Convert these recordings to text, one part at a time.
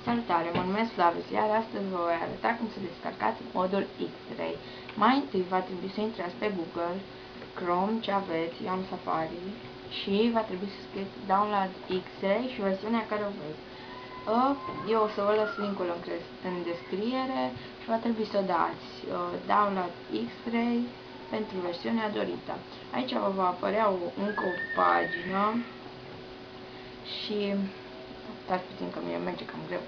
Salutare, mă numesc Flavius, iar astăzi vă voi arăta cum să descărcați modul X-Ray. Mai întâi va trebui să intrați pe Google, Chrome, ce aveți, eu am Safari, și va trebui să scrieți Download X-Ray și versiunea care o vreți. Eu o să vă las linkul în descriere și va trebui să dați Download X-Ray pentru versiunea dorită. Aici vă va apărea încă o pagină și stați puțin că mie merge cam greu.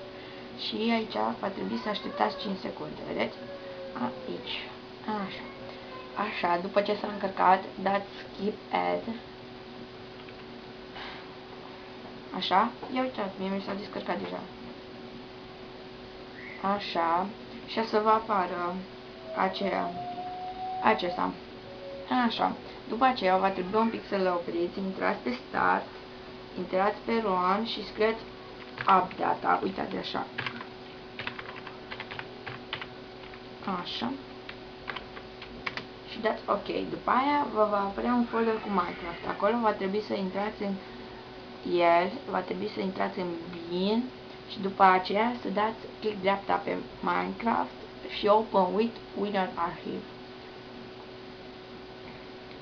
Și aici va trebui să așteptați 5 secunde, vedeți? Aici. Așa. Așa, după ce s-a încărcat, dați Skip Ad. Așa. Ia uitați, mie mi s-a descărcat deja. Așa. Și o să vă apară acesta. Așa. După aceea va trebui un pic să-l opriți, intrați pe Start, intrați pe Run și scrieți Updata. Uitați așa. Așa. Și dați OK. După aia vă va apărea un folder cu Minecraft. Acolo va trebui să intrați în el, va trebui să intrați în Bin și după aceea să dați click dreapta pe Minecraft și Open with Winner Archive.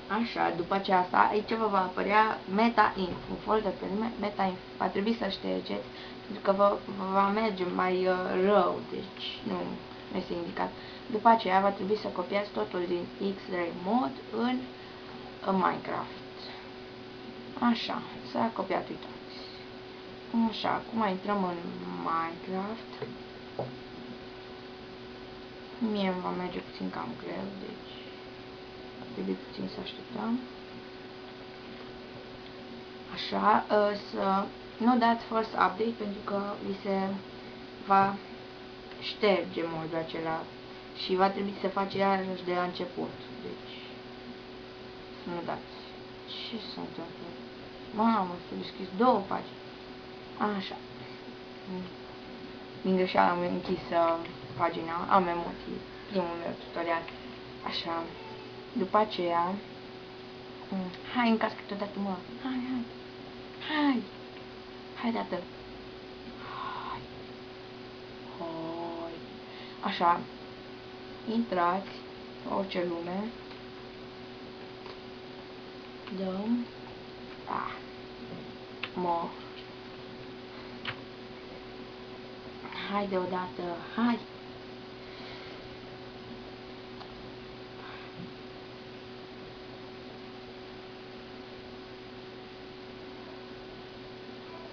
Așa, după ce asta, aici vă va apărea MetaInfo, un folder pe nume MetaInfo. Va trebui să ștergeți, pentru că vă va merge mai rău, deci nu este indicat. După aceea va trebui să copiați totul din X-Ray mod în Minecraft. Așa, s-a copiat, uitați. Așa, acum intrăm în Minecraft. Mie îmi va merge puțin cam greu, deci trebuie puțin să așteptăm. Așa, să nu dați force update pentru că vi se va șterge modul acela și va trebui să faci iarăși de la început. Deci, să nu dați. Ce se întâmplă? Mamă, s-a deschis două pagini. Așa. Din greșeală am închis pagina, am emoții, primul meu tutorial. Așa. După aceea, hai, încască totodată, mă. Hai, dată. Hai. Așa. Intrați, orice lume. Dăm. Mă. Hai deodată, hai!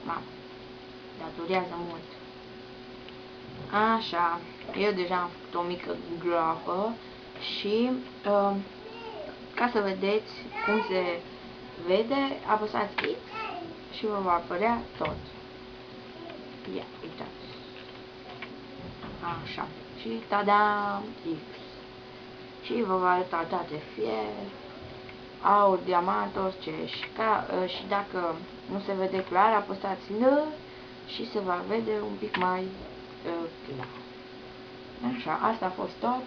Mamă, dar durează mult. Așa, eu deja am făcut o mică groapă și ca să vedeți cum se vede, apăsați X și vă va apărea tot. Ia, uitați. Așa. Și tada, X. Și vă va arăta toate fier, aur, diamant, orice. Și dacă nu se vede clar, apăsați L și se va vede un pic mai clar. Așa, asta a fost tot.